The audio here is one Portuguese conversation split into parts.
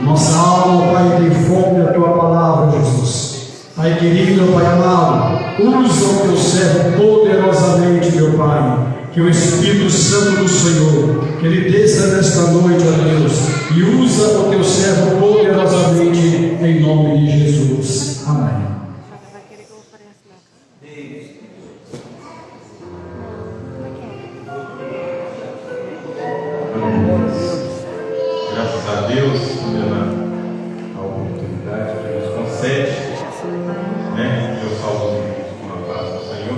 Nossa alma, Pai, tem fome da Tua palavra, Jesus. Pai querido, Pai amado, usa o Teu servo poderosamente, meu Pai. Que o Espírito Santo do Senhor, que Ele desça nesta noite, ó Deus, e usa o Teu servo poderosamente, em nome de Jesus. Amém. Graças a Deus pela oportunidade que nos concede, Eu salvo os inimigos com a paz do Senhor.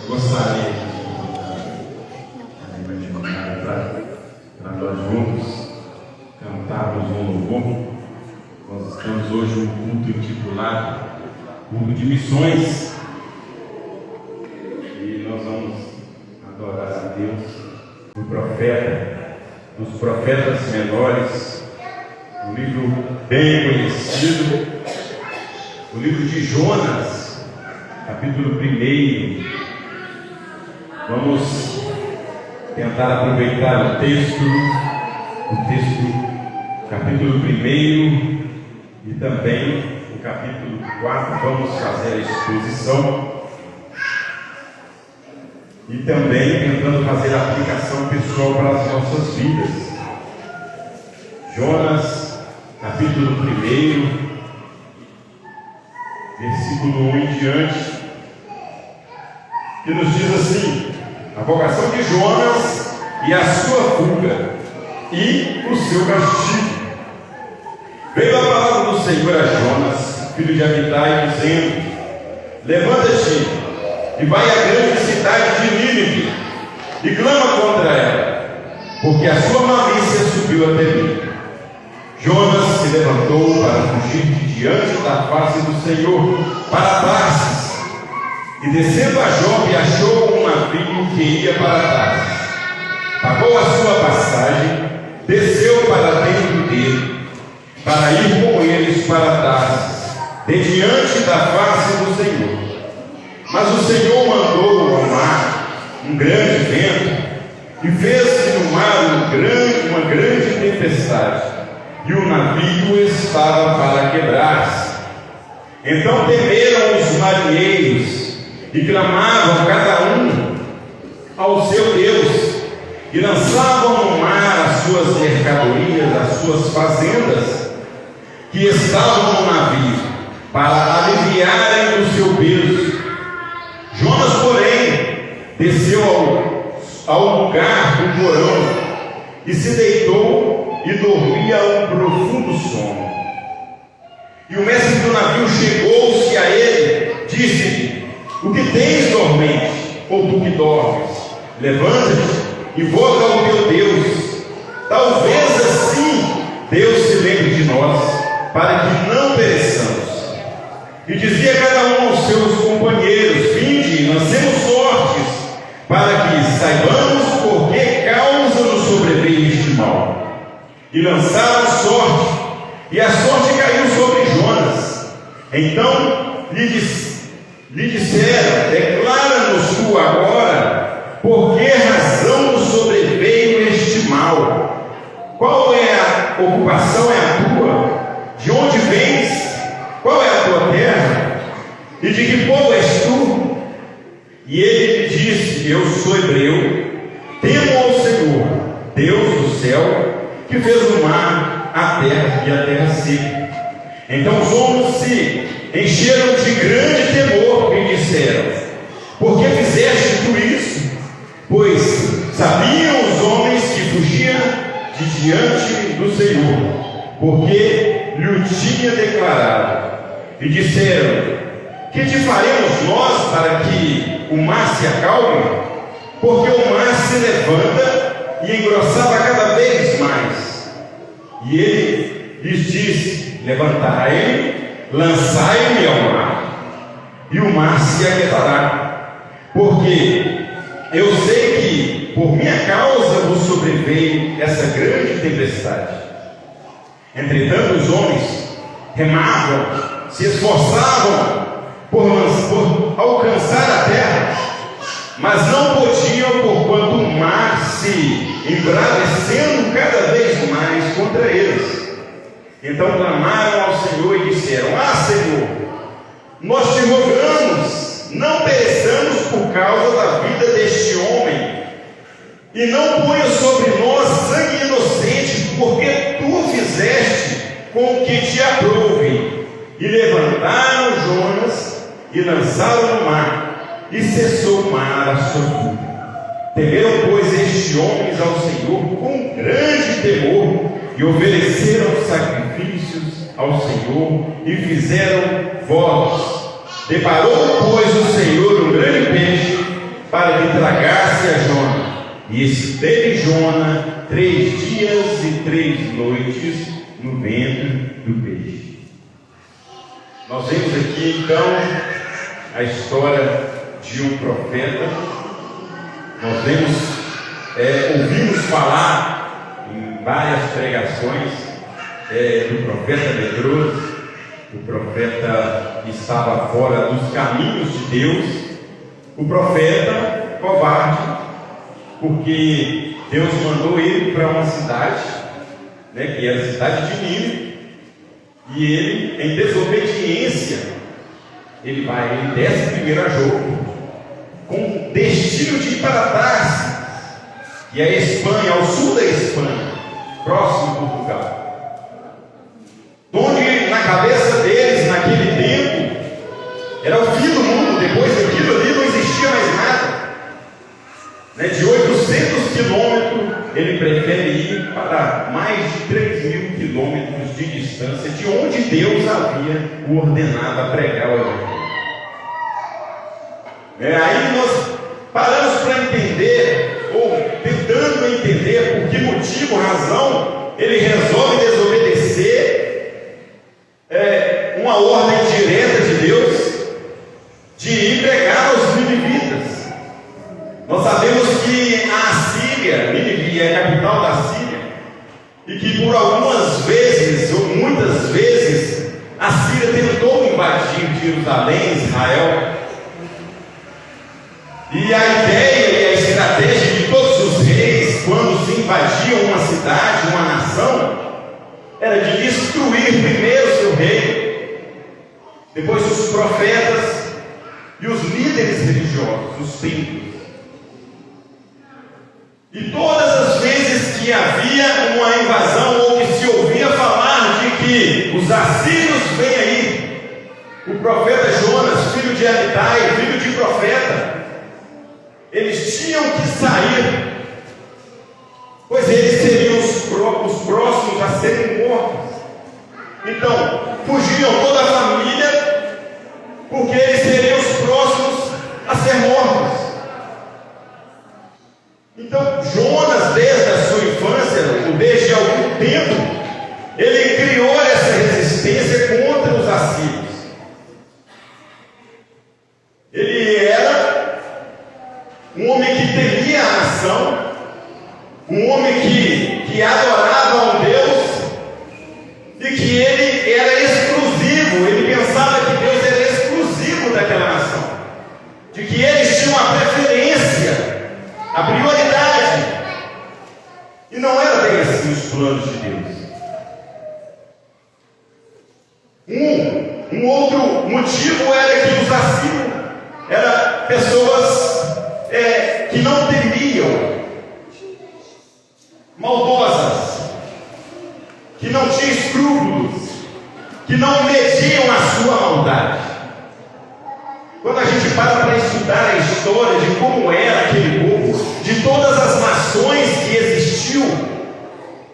Eu gostaria para nós juntos cantarmos um louvor. Nós estamos hoje um culto intitulado Culto de Missões, e nós vamos adorar a Deus, o profeta, dos profetas menores, um livro bem conhecido, o livro de Jonas, capítulo 1. Vamos tentar aproveitar o texto, capítulo 1 e também o capítulo 4. Vamos fazer a exposição e também tentando fazer a aplicação pessoal para as nossas vidas. Jonas, capítulo 1, versículo 1 em diante, que nos diz assim: a vocação de Jonas e a sua fuga e o seu castigo. Veio a palavra do Senhor a Jonas, filho de Amitai, dizendo: levanta-te e vai à grande cidade de Nínive e clama contra ela, porque a sua malícia subiu até mim. Jonas se levantou para fugir de diante da face do Senhor para Tarsis, e descendo a Jope achou um navio que ia para Tarsis. Pagou a sua passagem, desceu para dentro dele, para ir com eles para Tarsis, de diante da face do Senhor. Mas o Senhor mandou ao mar um grande vento, e fez-se no mar uma grande tempestade, e o navio estava para quebrar-se. Então temeram os marinheiros, e clamavam cada um ao seu Deus, e lançavam no mar as suas mercadorias, as suas fazendas, que estavam no navio, para aliviarem o seu peso. Jonas, porém, desceu ao lugar do porão, e se deitou e dormia um profundo sono. E o mestre do navio chegou-se a ele, disse-lhe: o que tens, dormente, ou tu que dormes? Levanta-te e invoca o teu Deus. Talvez assim Deus se lembre de nós, para que não pereçamos. E dizia cada um aos seus companheiros: vinde, lancemos sortes, para que saibamos por que causa nos sobreveio este mal. E lançaram sorte, e a sorte caiu sobre Jonas. Então lhe disseram: declara-nos tu agora, por que razão nos sobreveio este mal? Qual é a ocupação é a tua? De onde vens? Qual é a tua terra? E de que povo és tu? E ele lhe disse: eu sou hebreu, temo ao Senhor, Deus do céu, que fez o mar, a terra e a terra seca. Então os homens se encheram de grande temor e disseram: por que fizeste tu isso? Pois sabiam os homens que fugiam de diante do Senhor, porque lhe tinha declarado. E disseram: que te faremos nós para que o mar se acalme? Porque o mar se levanta e engrossava cada vez mais. E ele lhes disse: levantai-me, lançai-me ao mar, e o mar se aquietará. Porque eu sei que por minha causa vos sobreveio essa grande tempestade. Entretanto os homens remavam, se esforçavam por alcançar a terra, mas não podiam, porquanto o mar se embravecendo cada vez mais contra eles. Então clamaram ao Senhor e disseram: Ah, Senhor, nós te rogamos, não pereçamos por causa da vida deste homem, e não ponha sobre nós sangue inocente, porque tu fizeste com que te aprouve. E levantaram Jonas e lançaram no mar, e cessou o mar a sua fúria. Temeram, pois, estes homens ao Senhor com grande temor, e ofereceram sacrifícios ao Senhor, e fizeram votos. Deparou, pois, o Senhor um grande peixe, para que tragasse a Jonas. E esteve Jonas 3 dias e 3 noites no ventre do peixe. Nós vemos aqui então a história de um profeta. Nós ouvimos falar em várias pregações do profeta medroso, o profeta que estava fora dos caminhos de Deus, o profeta covarde, porque Deus mandou ele para uma cidade, que era a cidade de Nínive, e ele, em desobediência, ele desce primeiro a Jope, com destino de ir para Tarsis, e a Espanha, ao sul da Espanha, próximo a Portugal, onde na cabeça deles, naquele tempo, era o fim do mundo. Depois daquilo ali não existia mais nada. De 800 quilômetros, ele prefere ir para mais de 3.000 quilômetros de distância de onde Deus havia o ordenado a pregar o Evangelho. Aí nós paramos para entender, ou tentando entender por que motivo, razão, ele resolve desobedecer uma ordem direta de Deus de ir pregar aos ninivitas. Nós sabemos que a Assíria, Nínive é a capital da Síria, e que por algumas vezes, ou muitas vezes, a Síria tentou invadir Jerusalém, Israel. E a ideia e a estratégia de todos os reis, quando se invadiam uma cidade, uma nação, era de destruir primeiro seu rei, depois os profetas e os líderes religiosos, os templos. E todas as vezes que havia uma invasão, ou que se ouvia falar de que os assírios vêm aí, o profeta Jonas, filho de Amitai, filho de profeta, eles tinham que sair, pois eles seriam os próximos a serem mortos. Então, fugiam toda a família, porque eles seriam os próximos a ser mortos. Então, Jonas, desde a sua infância, ou desde algum tempo, ele criou essa resistência contra os assírios. Ele era um homem que temia a nação, um homem que adorava a um Deus, e que ele era exclusivo. Ele pensava que Deus era exclusivo daquela nação, de que eles tinham a preferência, a prioridade, e não era bem assim os planos de Deus. Um outro motivo era que os assírios eram pessoas que não temiam, maldosas, que não tinham escrúpulos, que não mediam a sua maldade. Quando a gente para estudar a história de como era aquele povo, de todas as nações que existiu,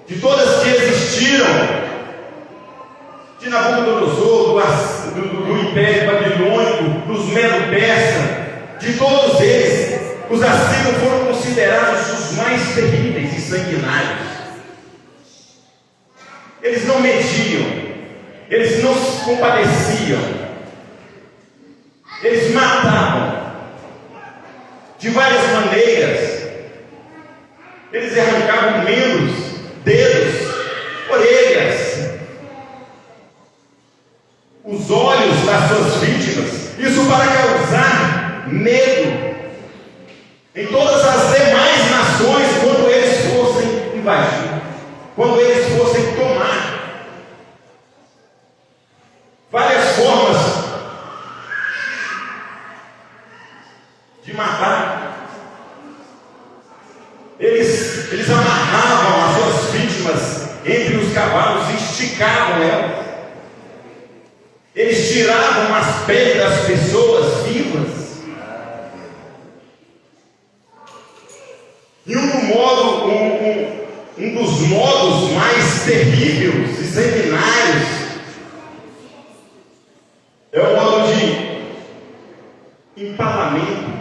de todas que existiram, de Nabucodonosor, do Império Babilônico, dos Medo-Persas, de todos eles, os assírios foram considerados os mais terríveis e sanguinários. Eles não mediam, eles não se compadeciam, eles matavam de várias maneiras. Eles arrancavam membros, dedos, orelhas, os olhos das suas vítimas, isso para causar medo em todas as demais nações quando eles fossem invadir, quando eles fossem tomar. entre os cavalos e esticavam elas. Eles tiravam as peles das pessoas vivas. E um dos modos mais terríveis e sanguinários é o modo de empalamento.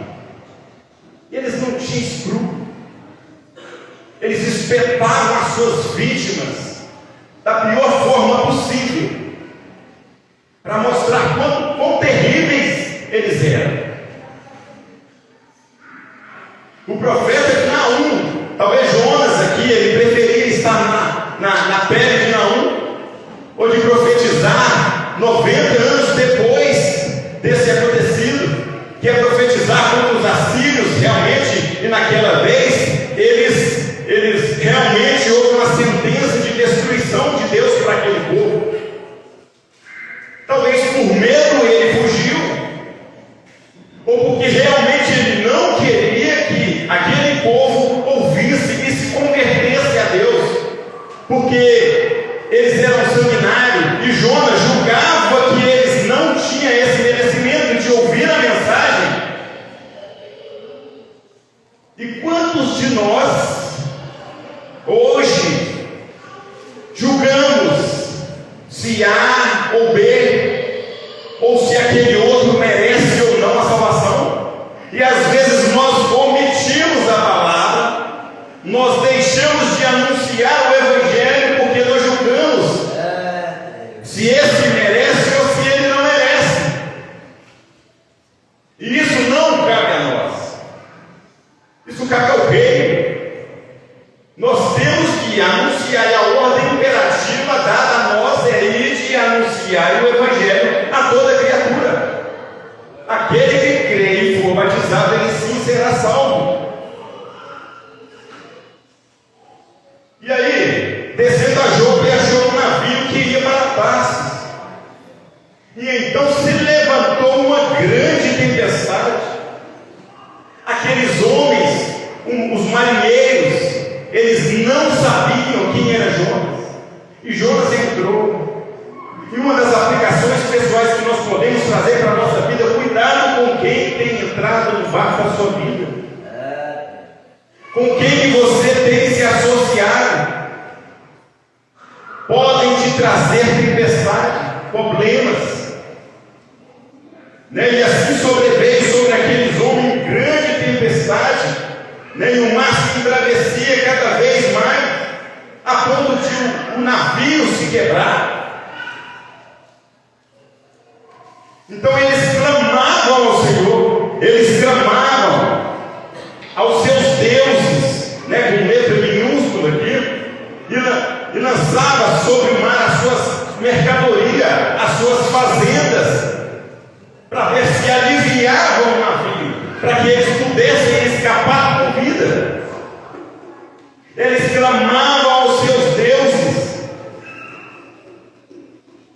E eles não tinham escrúpulo. Eles espetavam as suas vítimas da pior forma possível, para mostrar quão terríveis eles eram. O profeta de Naum, talvez Jonas aqui, ele preferia estar na pele de Naum, ou de profetizar 90 anos depois desse acontecido, que é profetizar contra os assírios realmente, e naquela vez eles realmente houve uma sentença de destruição de Deus para aquele povo. Talvez por medo ele fugiu, ou porque realmente ele não queria que aquele povo ouvisse e se convertesse a Deus, porque eles eram sanguinários, e Jonas julgava que eles não tinham esse merecimento de ouvir a mensagem. E quantos de nós hoje julgamos se A ou B, ou se aquele outro merece ou não a salvação? E às vezes nós omitimos a palavra, nós deixamos de anunciar o Evangelho porque nós julgamos se esse merece ou se ele não merece. E isso não cabe a nós, isso cabe ao rei. Nós temos que anunciar, e a ordem imperativa dada a nós é ir de anunciar o Evangelho a toda criatura. Aquele que crê e for batizado, ele sim será salvo. E aí, descendo a Jope, achou um navio que ia para Tarsis. E então se levantou uma grande tempestade. Aqueles homens, os marinheiros, eles não sabiam quem era Jonas. E Jonas entrou. E uma das aplicações pessoais que nós podemos trazer para a nossa vida: cuidado com quem tem entrado no barco da sua vida, com quem você tem se associado. Podem te trazer tempestade, problemas, né? E assim sobreveio sobre aqueles homens grande tempestade, né? E o mar se engravecia cada vez mais, a ponto de o navio se quebrar. Então eles clamavam ao Senhor, eles clamavam aos seus deuses, né, com letra minúscula aqui, e lançava sobre o mar as suas mercadorias, as suas fazendas, para ver se aliviavam o navio, para que eles pudessem escapar com vida. Eles clamavam aos seus deuses,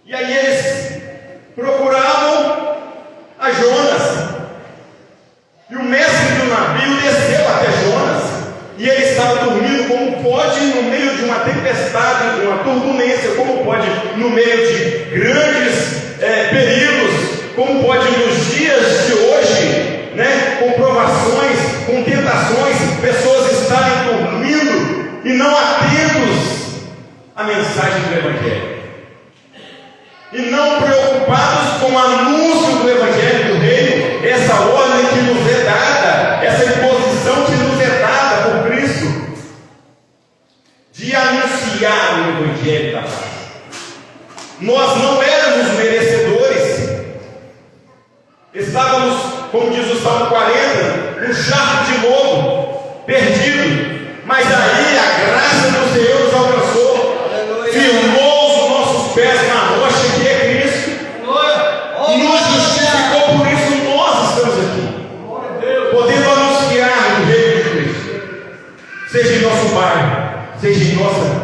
e aí eles procuravam a Jonas. E o mestre do navio desceu até Jonas, e ele estava dormindo. Como pode, no meio de uma tempestade, de uma turbulência, como pode, no meio de grandes perigos, como pode nos dias de hoje, né, com provações, com tentações, pessoas estarem dormindo e não atentos à mensagem do Evangelho, e não preocupados com o anúncio do Evangelho do Reino, essa ordem que nos é dada, essa imposição que nos é dada por Cristo, de anunciar o Evangelho da paz. Nós não éramos merecedores, estávamos, como diz o Salmo 40, num charco de lodo, perdido, mas aí a graça do Senhor nos alcançou, firmou os nossos pés na rocha que é Cristo, nos justificou. Por isso nós estamos aqui, podendo anunciar o Reino de Cristo, seja em nosso bairro, seja em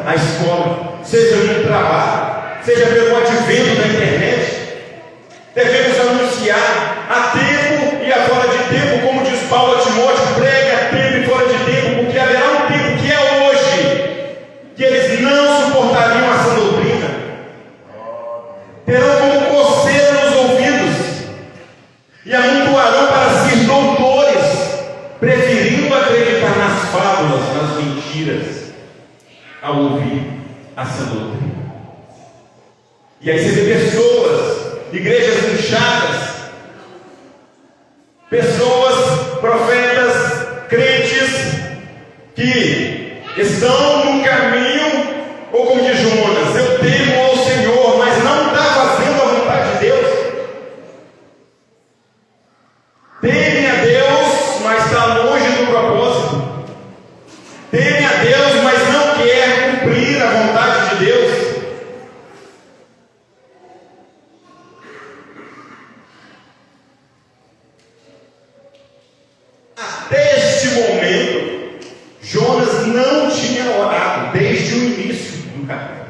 a escola, seja no trabalho, seja pelo advento da internet. Devemos anunciar a tempo e a fora de tempo, como diz Paulo a Timóteo: prega a tempo e fora de tempo, porque haverá um tempo, que é hoje, que eles não suportarão E aí você vê pessoas, igrejas inchadas, pessoas, profetas, crentes, que estão no caminho, ou como diz Jonas, eu temo ao Senhor, mas não está fazendo a vontade de Deus. Teme a Deus, mas está longe do propósito. Teme a Deus, mas não quer cumprir a vontade de Deus. Até este momento, Jonas não tinha orado desde o início do capítulo.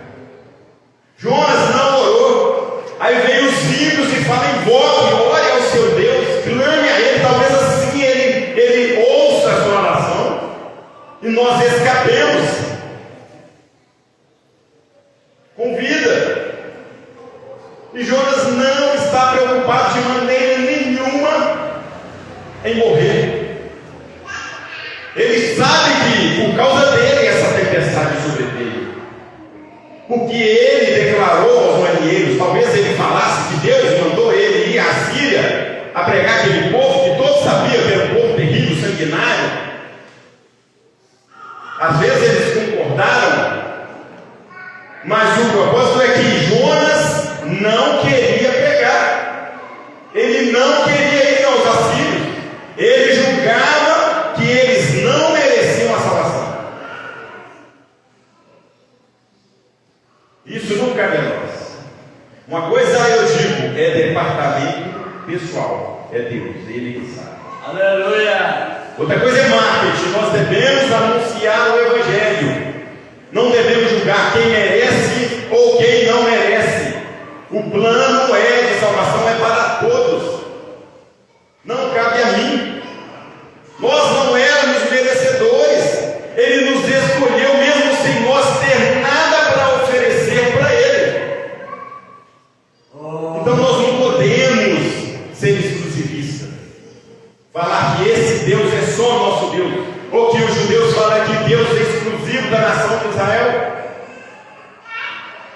Jonas não orou. Aí vem os ímpios e falam: invoque, ore ao seu Deus, clame a Ele. Talvez assim ele ouça a sua oração e nós escapemos com vida. E Jonas não está preocupado de maneira nenhuma em morrer. Ele sabe que por causa dele essa tempestade sobreveio. Porque ele declarou aos marinheiros, talvez ele falasse que Deus mandou ele ir à Síria a pregar aquele povo, que todos sabiam que era um povo terrível, sanguinário. Às vezes eles concordaram, mas o propósito é que Jonas não queria pregar. Ele não queria ir aos assírios. Ele julgava que eles não mereciam a salvação. Isso não cabe a nós. Uma coisa eu digo, é departamento pessoal, é Deus, Ele que sabe. Aleluia! Outra coisa é marketing. Nós devemos anunciar o Evangelho. Não devemos julgar quem merece ou quem não merece. O plano de salvação é para todos. Não cabe a mim. Nós não éramos merecedores. Ele nos escolheu mesmo sem nós ter nada para oferecer para Ele. Então nós não podemos ser exclusivistas. Falar que esse Deus é só nosso Deus. Ou que os judeus falam que Deus é exclusivo da nação de Israel.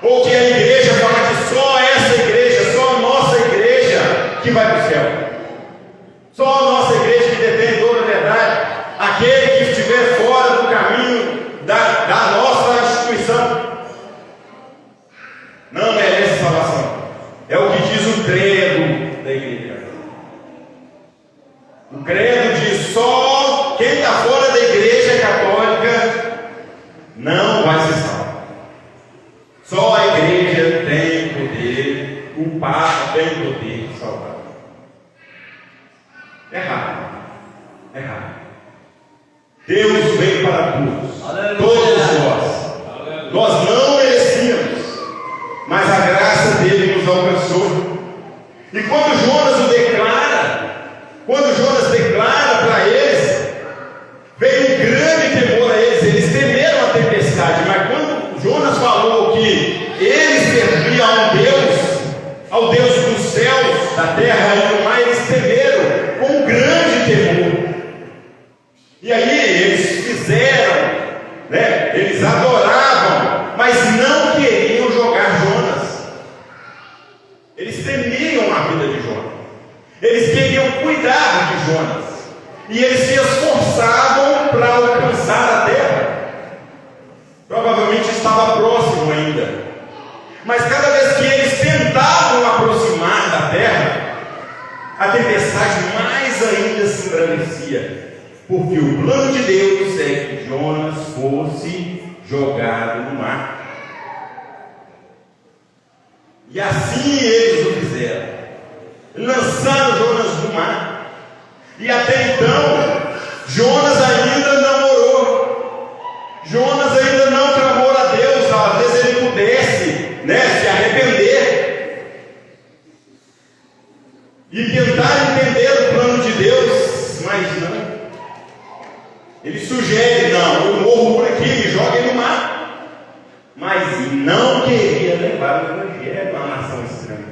Ou que a igreja fala que só essa igreja, só a nossa igreja que vai para o céu. Só a nossa igreja que detém toda a verdade. Aquele que estiver fora do caminho da nossa instituição não merece salvação. É o que diz o credo da igreja. O credo diz: só quem está fora da igreja católica não vai ser salvo. Só a igreja tem poder, o Papa tem poder de salvar. Errado. Deus veio para todos. Aleluia. Todos nós. Aleluia. Nós não merecíamos, mas a graça dele nos alcançou. E quando Jonas declara para eles, veio um grande temor a eles. Eles temeram a tempestade, mas quando Jonas falou que ele servia a um Deus, ao Deus dos céus, da terra e do mar, eles temeram com um grande temor. E aí eles fizeram, eles adoravam, mas não queriam jogar Jonas. Eles temiam a vida de Jonas. Eles queriam cuidar de Jonas. E eles se esforçavam para alcançar a terra. Provavelmente estava próximo ainda. Mas cada vez que eles tentavam aproximar da terra, a tempestade mais ainda se embrandecia. Porque o plano de Deus é que Jonas fosse jogado no mar. E assim eles o fizeram. Lançaram Jonas no mar. E até então, Jonas ainda não orou. Jonas ainda não clamou a Deus. Talvez ele pudesse se arrepender e tentar entender o plano de Deus, mas não. Ele sugere: não, eu morro por aqui, me joguem no mar. Mas não queria levar o evangelho à nação estranha.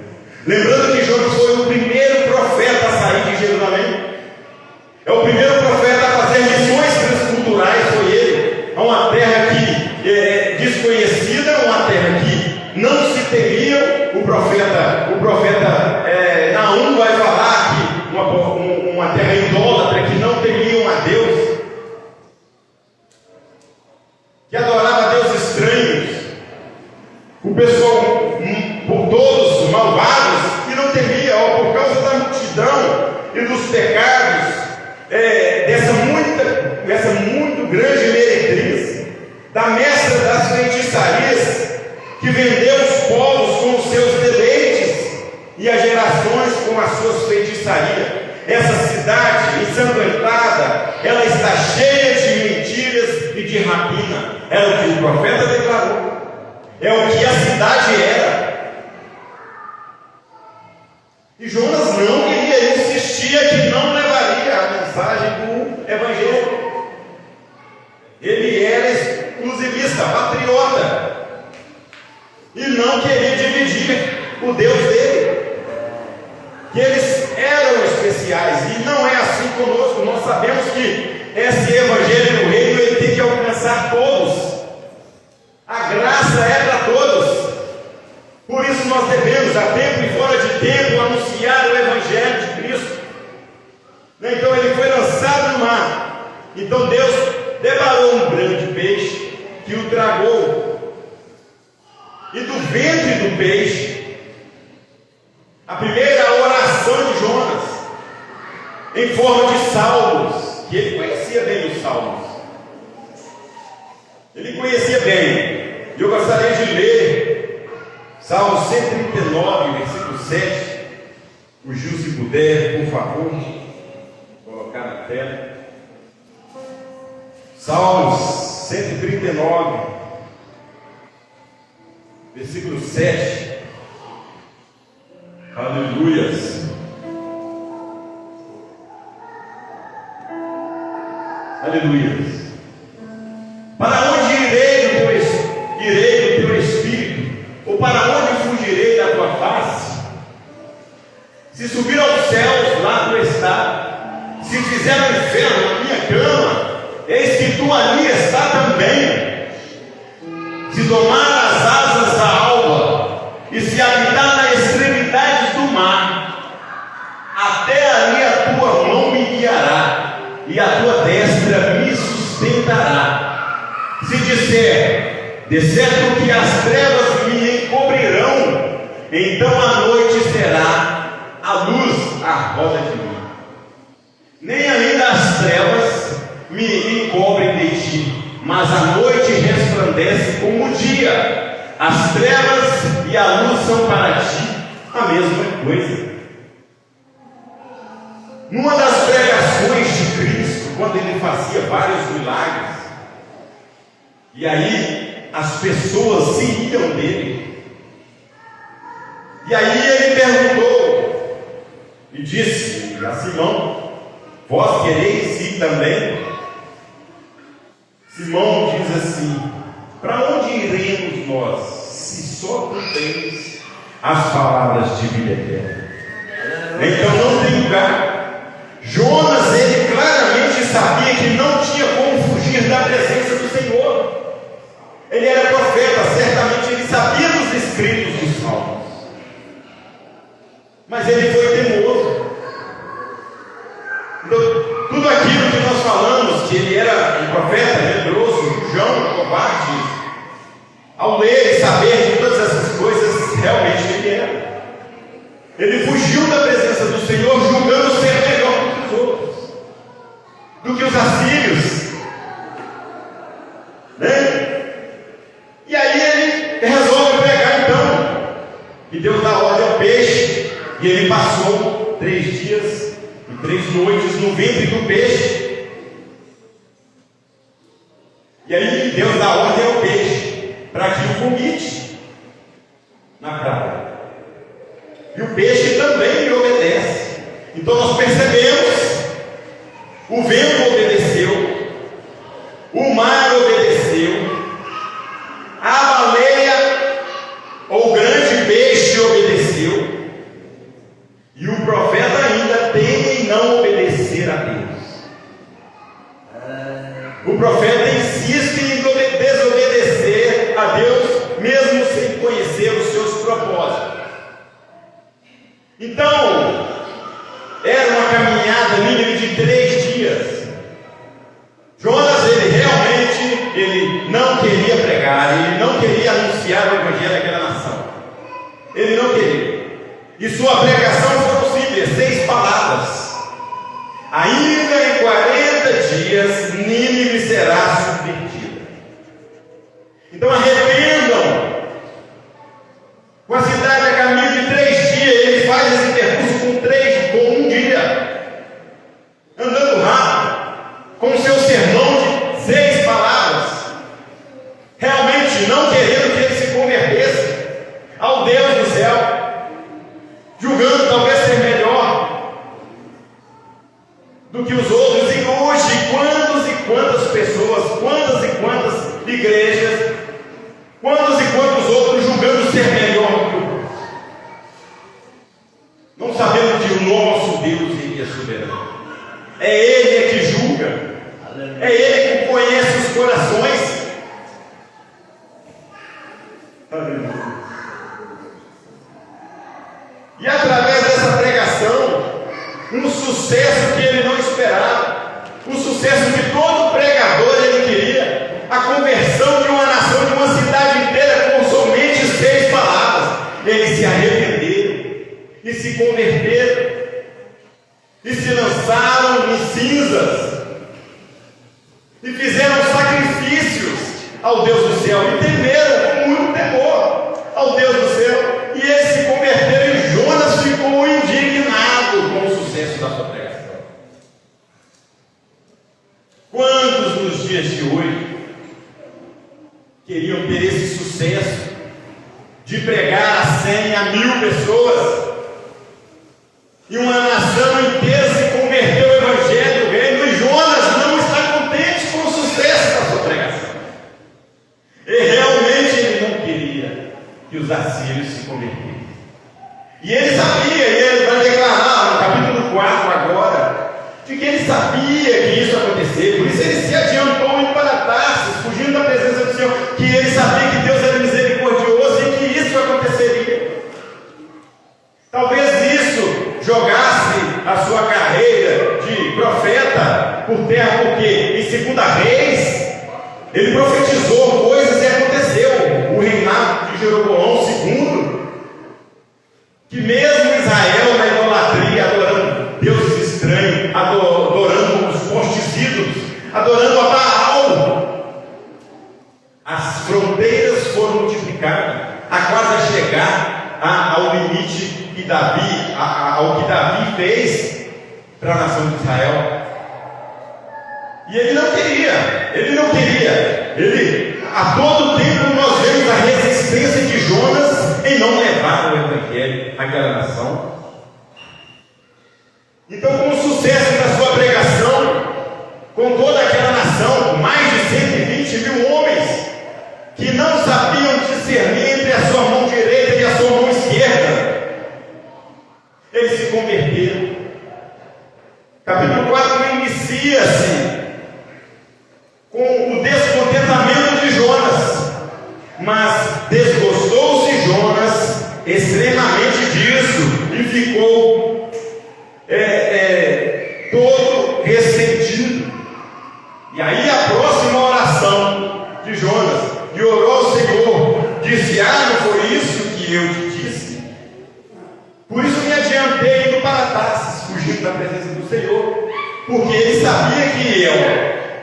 Lembrando que Jonas foi o primeiro profeta a sair de Jerusalém. É o primeiro profeta a fazer missões transculturais, foi ele. A uma terra que é desconhecida, uma terra que não se temiam pessoal, por todos malvados, e não temia, por causa da multidão e dos pecados, dessa muito grande meretriz, da mestra das feitiçarias, que vendeu os povos com os seus deleites e as gerações com as suas feitiçarias. Essa cidade ensanguentada, ela está cheia de mentiras e de rapina. É o que o profeta declarou, é o que a cidade era. E Jonas não queria, insistia que não levaria a mensagem do Evangelho. Ele era exclusivista, patriota, e não queria dividir o Deus dele, que eles eram especiais, e não é assim conosco. Nós sabemos que esse Evangelho do Reino, ele tem que alcançar todos, a graça é para todos. Por isso nós devemos, a tempo e fora de tempo, anunciar o Evangelho de Cristo. Então ele foi lançado no mar. Então Deus deparou um grande peixe que o tragou, e do ventre do peixe, a primeira oração de Jonas, em forma de salmos, que ele conhecia bem os salmos, ele conhecia bem. E eu gostaria de ler Salmo 139, versículo 7. O Gil, se puder, por favor, colocar na tela. Salmos 139, versículo 7. Aleluias. Aleluias. Para onde irei do teu espírito? Ou para onde fugirei da tua face? Se subir aos céus, lá tu está. Se fizer o inferno na minha cama, eis que tu ali está também. Se domar as asas da alva, e se habitar na extremidade do mar, até ali a tua mão me guiará, e a tua destra me sustentará. Se disser, de certo que as trevas me encobrirão, então a noite será a luz à roda de mim. Nem ainda as trevas me encobrem de ti, mas a noite resplandece como o dia. As trevas e a luz são para ti a mesma coisa. Numa das pregações de Cristo, quando ele fazia vários milagres, e aí as pessoas se riam dele, e aí ele perguntou e disse a Simão: vós quereis ir também? Simão diz assim: para onde iremos nós, se só tu tens as palavras de vida eterna? Então não tem lugar. Jonas, ele claramente sabia que não tinha como fugir da presença do Senhor. Ele era profeta, certamente ele sabia dos escritos dos salmos, mas ele foi teimoso. Então, tudo aquilo que nós falamos, que ele era um profeta medroso, jujão, covarde, ao ler e saber de todas essas coisas, realmente ele era. Ele fugiu da presença do Senhor, julgando ser melhor do que os outros, do que os assírios, né? E aí ele resolve pregar então, e Deus dá ordem ao peixe, e ele passou 3 dias e 3 noites no ventre do peixe. E aí Deus dá ordem ao peixe para que o vomite na praia, e o peixe também lhe obedece. Então nós percebemos: o vento obedeceu, o mar obedeceu, a baleia ou grande peixe obedeceu, e o profeta ainda teme em não obedecer a Deus. O profeta insiste em desobedecer a Deus, mesmo sem conhecer os seus propósitos. Então, era uma caminhada mínima de 3 dias. Jonas, ele realmente não queria pregar, ele não queria anunciar o Evangelho àquela nação. ele não queria. E sua pregação foi simples, 6 palavras. Ainda em 40 dias, Nínive será subvertida. Então arrependam. Com a cidade a caminho de 3 dias, ele faz esse percurso com 1 dia. Andando rápido, com o seu sermão de 6 palavras. Realmente não querendo que ele se convertesse ao Deus do céu, julgando talvez ser melhor do que os outros. E hoje, quantas e quantas pessoas, quantas e quantas igrejas, quantos e quantos outros julgando ser melhor do que o outro, não sabendo que o nosso Deus é soberano. É Ele que julga, é Ele que conhece os corações. E através dessa pregação, um sucesso que ele não esperava, um sucesso que todo pregador ele queria, a conversão de uma nação, de uma cidade inteira com somente 6 palavras. Eles se arrependeram e se converteram e se lançaram em cinzas e fizeram sacrifícios ao Deus do céu e temeram com muito temor ao Deus do céu. E eles se converteram e Jonas ficou indignado com o sucesso da sua pregação. Quantos nos dias de hoje queriam ter esse sucesso de pregar a 100, a 1000 pessoas, e uma nação inteira se converteu ao Evangelho do Reino, e Jonas não está contente com o sucesso da sua pregação. E realmente ele não queria que os assírios se convertessem. E ele sabia, e ele vai declarar no capítulo 4 agora, de que ele sabia que isso ia acontecer. Por isso ele se adiantou indo para Tarsis, fugindo da presença do Senhor, que ele sabia que Deus era misericordioso e que isso aconteceria. Talvez isso jogasse a sua carreira de profeta por terra, porque em 2 Reis ele profetizou coisas e aconteceu. O reinado de Jeroboão II, que mesmo Israel na idolatria, adorando deuses estranhos, adorando os postes ídolos, adorando a Baal, as fronteiras foram multiplicadas, a quase chegar ao limite que Davi, ao que Davi fez para a nação de Israel. E ele não queria, a todo tempo nós vemos a resistência de Jonas em não levar o Evangelho àquela nação. Então, com o sucesso da sua pregação, com toda aquela nação, mais de 120.000 homens, que não sabiam discernir entre a sua mão direita e a sua mão esquerda, eles se converteram. Capítulo 4 inicia-se com o descontentamento de Jonas, mas desgostou-se Jonas extremamente disso e ficou todo ressentido. E aí a próxima oração de Jonas, e orou ao Senhor, disse: não foi isso que eu te disse? Por isso me adiantei indo para Tarsis, fugindo da presença do Senhor, porque ele sabia que eu,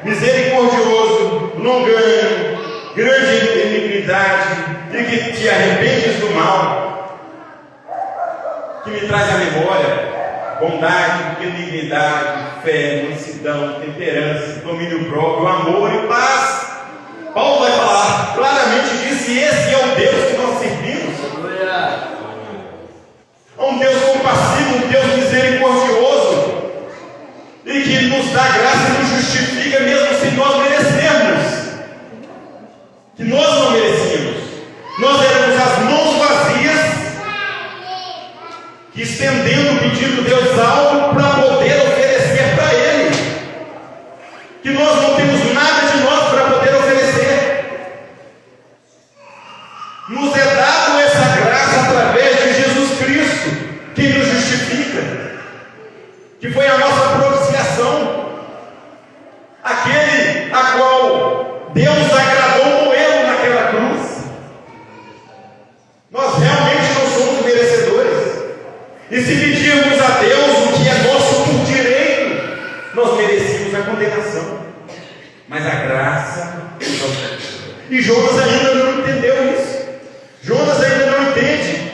misericordioso, longânimo, grande em iniquidade, e que te arrependes do mal, que me traz à memória bondade, benignidade, fé, mansidão, temperança, domínio próprio, amor e paz. Paulo vai falar claramente disso, e esse é o Deus que nós servimos. Um Deus compassivo, um Deus misericordioso, e que nos dá graça e nos justifica mesmo sem nós merecermos, que nós não merecíamos. Nós éramos as mãos vazias, que estendendo pedindo Deus algo para poder oferecer para Ele, que nós não temos nada de nós para poder oferecer. Nos é dado essa graça através de Jesus Cristo, que nos justifica, que foi a nossa propiciação, aquele a qual Deus agradou morrendo naquela cruz. Nós realmente não somos E se pedirmos a Deus o que é nosso por direito, nós merecemos a condenação. Mas a graça nos alcançou. E Jonas ainda não entendeu isso. Jonas ainda não entende.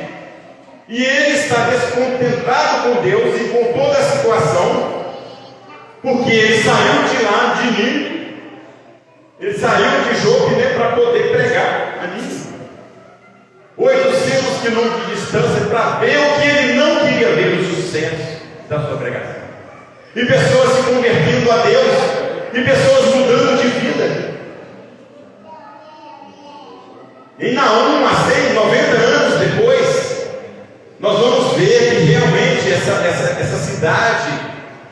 E ele está descontentado com Deus e com toda a situação, porque ele saiu de lá, de Nínive. Ele saiu de Jope, né, para poder pregar a Nínive. 800 quilômetros de distância para ver o que ele não queria ver, o sucesso da sua pregação. E pessoas se convertendo a Deus, e pessoas mudando de vida. Em Naum, há 90 anos depois, nós vamos ver que realmente essa cidade,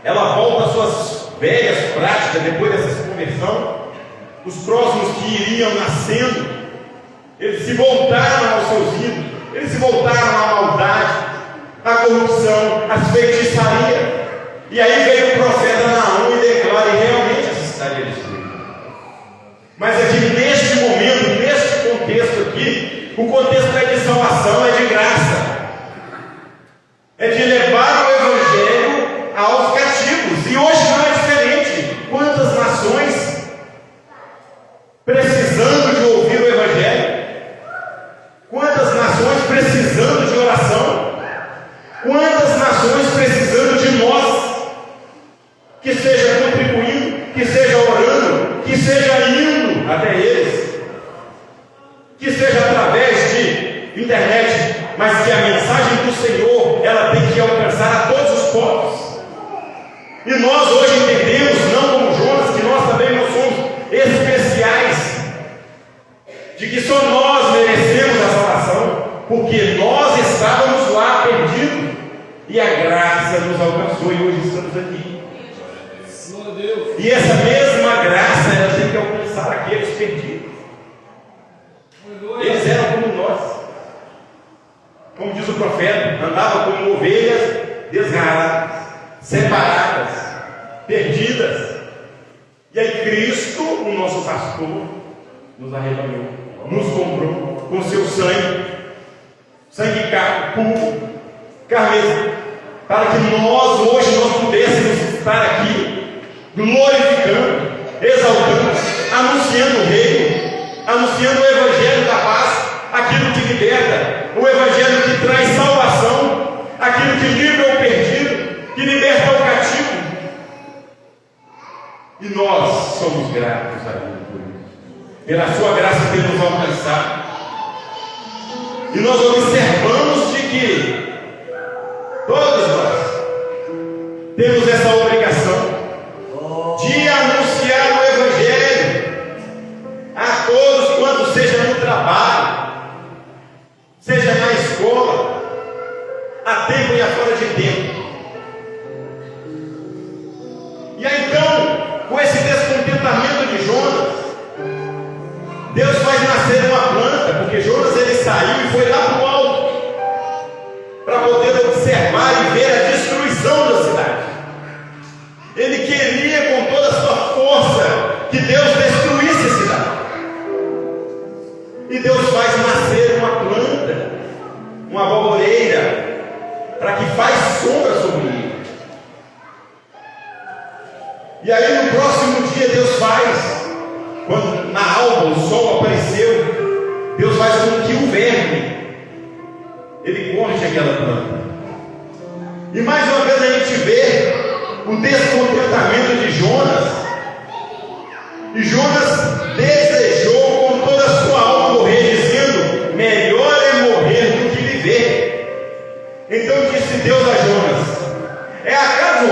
ela volta às suas velhas práticas depois dessa conversão. Os próximos que iriam nascendo, eles se voltaram aos seus ídolos, eles se voltaram à maldade, à corrupção, às feitiçarias. E aí veio o profeta Naum e declara: e realmente essa cidade é destruída. Mas é que neste momento, neste contexto aqui, o contexto é de salvação, é de graça, é de levar o Evangelho aos cativos. E hoje não é diferente. Quantas nações precisando de ouvir o Evangelho? Quantas nações precisando de oração? Quantas nações precisando de nós? Que seja contribuindo, que seja orando, que seja indo até eles, que seja através de internet, mas que a mensagem do Senhor, ela tem que alcançar a todos os povos. E nós hoje entendemos, não como Jonas, que nós também não somos especiais, de que só nós merecemos a salvação, porque nós estávamos lá perdidos, e a graça nos alcançou, e hoje estamos aqui. E essa mesma graça, ela tem que alcançar aqueles perdidos. Eles eram como nós, como diz o profeta, andavam como ovelhas desgarradas, separadas, perdidas. E aí Cristo, o nosso pastor, nos arrebanhou, nos comprou com seu sangue puro, carmesim, para que nós hoje pudéssemos estar aqui glorificando, exaltando, anunciando o reino, anunciando o Evangelho da paz, aquilo que liberta, o Evangelho que traz salvação, aquilo que livra o perdido, que liberta o cativo. E nós somos gratos a Deus por isso, pela sua graça ter nos alcançado. E nós observamos de que todos nós temos essa obrigação de anunciar o Evangelho a todos, quando seja no trabalho, seja na escola, a tempo e a fora de tempo. E aí então, com esse descontentamento de Jonas, Deus faz nascer uma planta, porque Jonas ele saiu e foi lá para o alto, para poder observar e ver a destruição da cidade. Ele queria com toda a sua força que Deus destruísse a cidade. E Deus faz nascer uma planta, uma alvoreira, para que faz sombra sobre ele. E aí no próximo dia Deus faz, quando na alva o sol apareceu, Deus faz com que o verme ele corte aquela planta. E mais uma vez a gente vê o descontentamento de Jonas. E Jonas desejou com toda a sua alma morrer, dizendo: melhor é morrer do que viver. Então disse Deus a Jonas: é acaso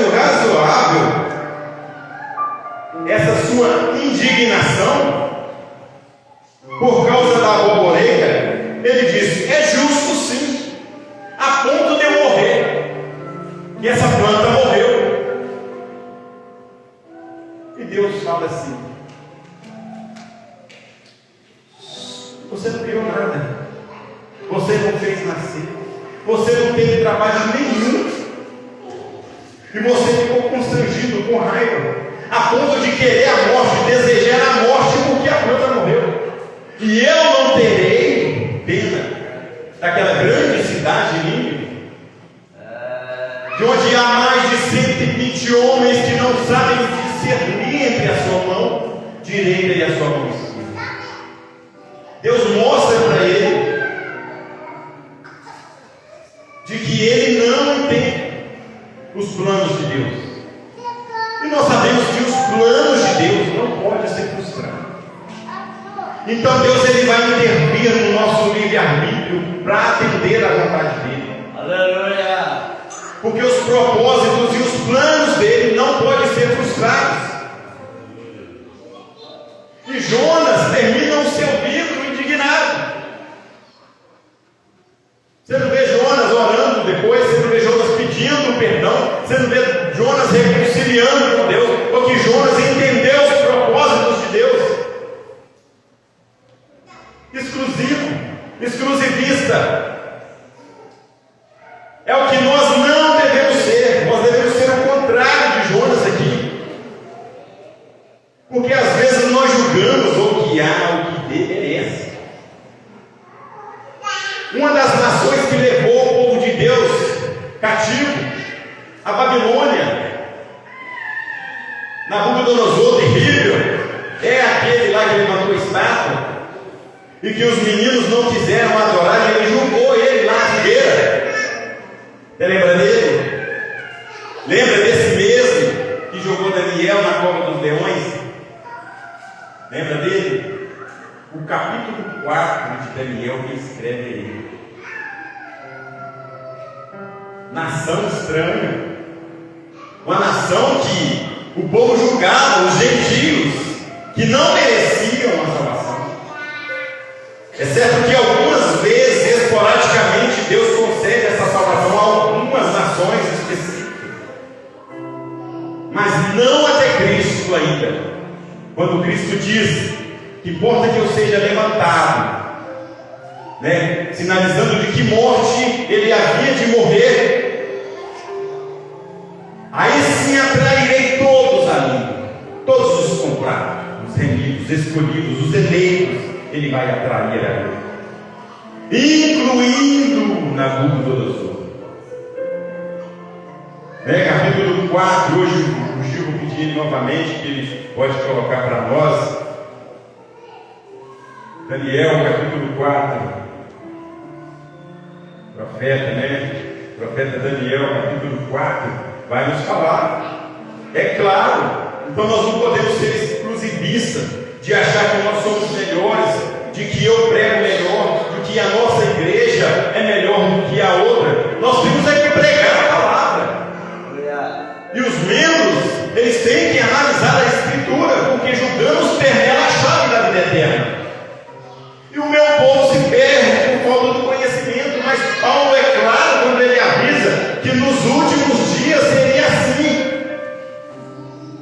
razoável essa sua indignação por causa da alvoreira? Ele disse: é justo sim, a ponto de eu morrer. E essa planta morreu. E Deus fala assim: você não criou nada, você não fez nascer, você não teve trabalho nenhum, e você ficou constrangido, com raiva, a ponto de querer a morte, desejar a morte porque a planta morreu. E eu não terei pena daquela grande cidade de Nínive, de onde há mais de 120 homens que não sabem discernir entre a sua mão direita e a sua mão esquerda. Deus mostra para ele de que ele não entende os planos de Deus. E nós sabemos que os planos de Deus não podem ser frustrados. Então Deus ele vai intervir no nosso livre-arbítrio para atender à vontade dele. Aleluia! Porque os propósitos e os planos dele não podem ser frustrados. E Jonas termina o seu livro indignado. Você não vê Jonas orando depois, você não vê Jonas pedindo perdão, você não vê Jonas reconciliando com Deus, porque Jonas entendeu os propósitos de Deus. Exclusivista. É o que nós não devemos ser. Nós devemos ser o contrário de Jonas aqui. Porque às vezes nós julgamos o que há, o que merece. Uma das nações que levou o povo de Deus cativo, a Babilônia, Nabucodonosor terrível, é aquele lá que levantou a estátua e que os meninos não quiseram adorar, e ele julgou ele lá na fogueira. Você lembra dele? Lembra desse mesmo que jogou Daniel na cova dos leões? Lembra dele? O capítulo 4 de Daniel que escreve ele. Nação estranha. Uma nação que o povo julgava, os gentios, que não mereciam a salvação. É certo que algumas vezes, esporadicamente, Deus concede essa salvação a algumas nações específicas, mas não até Cristo ainda. Quando Cristo diz que importa que eu seja levantado, sinalizando de que morte ele havia de morrer, aí sim atrairei todos a mim, todos os comprados, os remidos, os escolhidos, os eleitos. Ele vai atrair a ele, incluindo Nabucodonosor. Capítulo 4, hoje o Gil vou pedir novamente que ele pode colocar para nós. Daniel, capítulo 4. Profeta Daniel, capítulo 4, vai nos falar. É claro, então nós não podemos ser exclusivistas de achar que nós somos melhores, de que eu prego melhor, de que a nossa igreja é melhor do que a outra. Nós temos é que pregar a palavra. E os membros, eles têm que analisar a Escritura, porque julgamos ter nela a chave da vida eterna. E o meu povo se perde por falta do conhecimento, mas Paulo é claro quando ele avisa que nos últimos dias seria assim,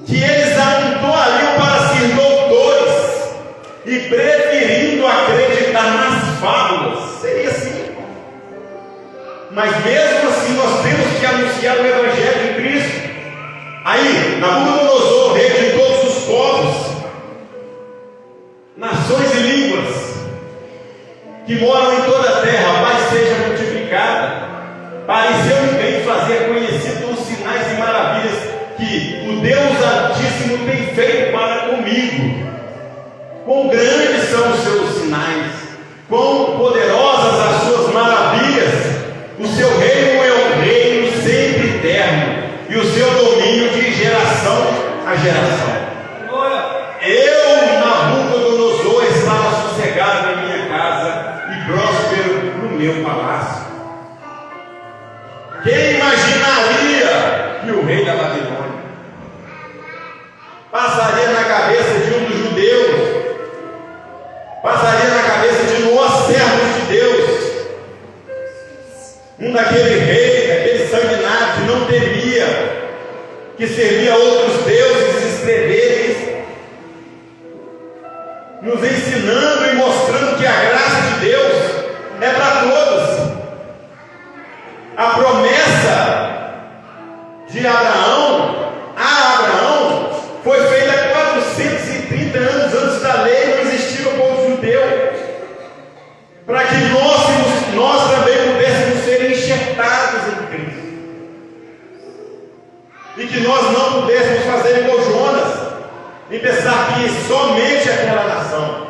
que eles amontoariam para si doutores e preferindo acreditar nas fábulas. Seria assim. Mas mesmo assim nós temos que anunciar o Evangelho de Cristo. Aí, Nabucodonosor, rei de todos os povos, nações e línguas que moram em toda a terra, paz seja multiplicada, pareceu-me bem fazer conhecidos os sinais e maravilhas que o Deus Altíssimo tem feito para comigo. Quão grandes são os seus sinais, quão poderosas as suas maravilhas. O seu reino é um reino sempre eterno, e o seu domínio de geração a geração. Eu, Nabucodonosor, estava sossegado na minha casa e próspero no meu palácio. Quem imaginaria que o rei da Babilônia passaria na cabeça de um dos judeus, passaria na cabeça de nós, servos de Deus, um daquele rei, daquele sanguinário que não temia, que servia a outros deuses estreleiros, nos ensinando e mostrando que a graça de Deus é para todos. A promessa de Abraão a Abraão foi feita 430 anos antes da lei, não existia o povo judeu, para que nós fazer igual Jonas e pensar que somente aquela nação.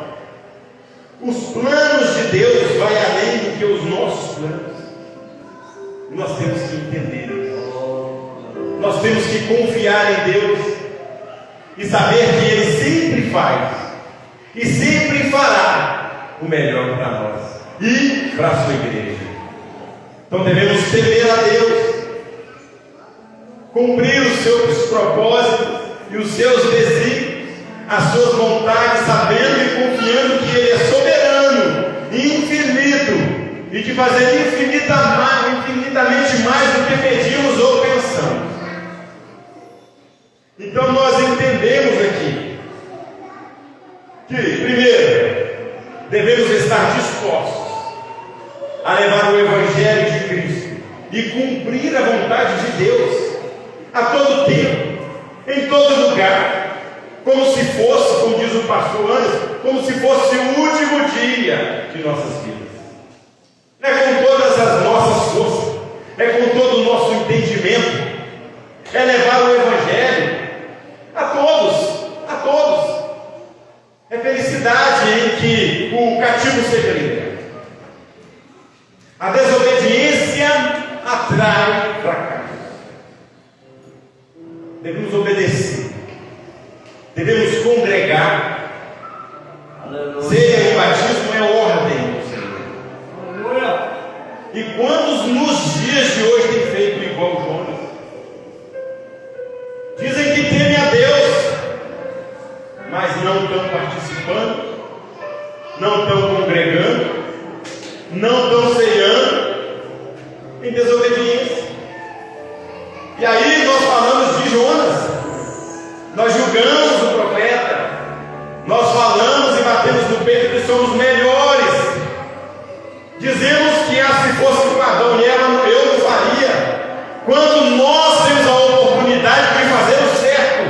Os planos de Deus vai além do que os nossos planos. Nós temos que entender isso. Nós temos que confiar em Deus e saber que Ele sempre faz e sempre fará o melhor para nós e para a sua igreja. Então devemos temer a Deus, cumprir os seus propósitos e os seus desígnios, as suas vontades, sabendo e confiando que Ele é soberano e infinito, e de fazer infinitamente mais do que pedimos ou pensamos. Então nós entendemos aqui que, primeiro, devemos estar dispostos a levar o Evangelho de Cristo e cumprir a vontade de Deus a todo tempo, em todo lugar, como se fosse, como diz o pastor Anderson, como se fosse o último dia de nossas vidas. É com todas as nossas forças, é com todo o nosso entendimento, é levar o Evangelho a todos, a todos. É felicidade em que o cativo seja liberto. A desobediência atrai fracasso. Devemos obedecer, devemos congregar. Ser o batismo é ordem do Senhor. E quantos nos dias de hoje têm feito igual Jonas? Dizem que temem a Deus, mas não estão participando, não estão congregando, não estão ceando, em desobediência. E aí nós falamos de Jonas, nós julgamos o profeta, nós falamos e batemos no peito que somos melhores, dizemos que se fosse com Adão e Eva eu não faria, quando nós temos a oportunidade de fazer o certo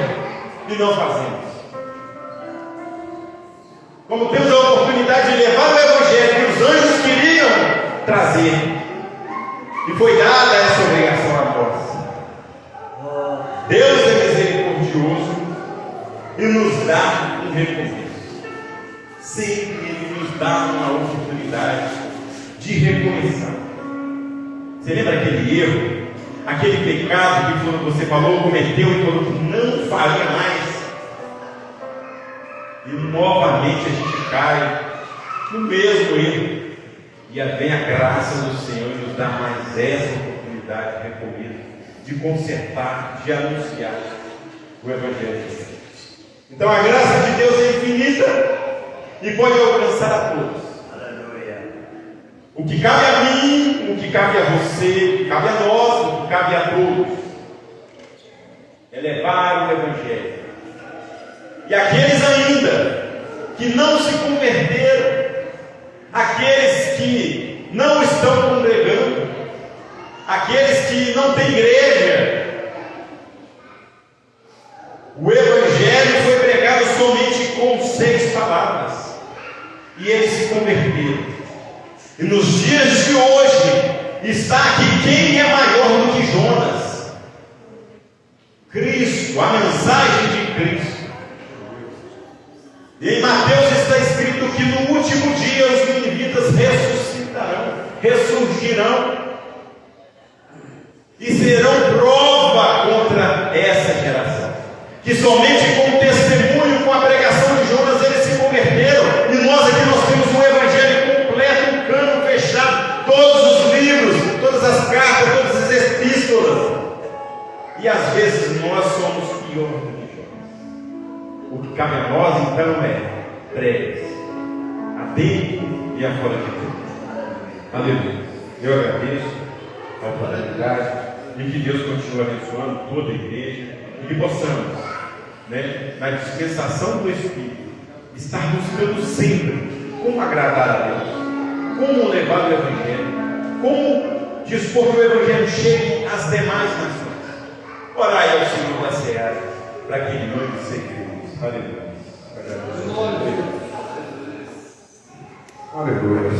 e não fazemos. Como temos a oportunidade de levar o Evangelho que os anjos queriam trazer, e foi dada essa obrigação a nós. Deus é misericordioso e nos dá um recompensa. Sempre Ele nos dá uma oportunidade de recomeçar. Você lembra aquele erro, aquele pecado que você falou, cometeu e falou que não faria mais? E novamente a gente cai no mesmo erro. E vem a graça do Senhor e nos dá mais essa oportunidade de recomeço, de consertar, de anunciar o Evangelho de Deus. Então a graça de Deus é infinita e pode alcançar a todos. Aleluia. O que cabe a mim, o que cabe a você, o que cabe a nós, o que cabe a todos, é levar o Evangelho. E aqueles ainda que não se converteram, aqueles que não estão congregando, aqueles que não têm igreja, o Evangelho foi pregado somente com 6 palavras, e eles se converteram. E nos dias de hoje está aqui quem é maior do que Jonas? Cristo, a mensagem de Cristo. E em Mateus está escrito que no último dia os ninivitas ressurgirão e serão prova contra essa geração, que somente com o testemunho, com a pregação de Jonas eles se converteram. E nós aqui temos um Evangelho completo, um cano fechado, todos os livros, todas as cartas, todas as epístolas. E às vezes nós somos pior do que Jonas. O que cabe a nós então é pregas a dentro e a fora de Deus. Aleluia. Eu agradeço a oportunidade e que Deus continue abençoando toda a igreja e que possamos, na dispensação do Espírito, estar buscando sempre como agradar a Deus, como levar o Evangelho, como dispor que o Evangelho chegue às demais nações. Orai ao Senhor da Seara para que Ele nos servimos. Aleluia. Aleluia.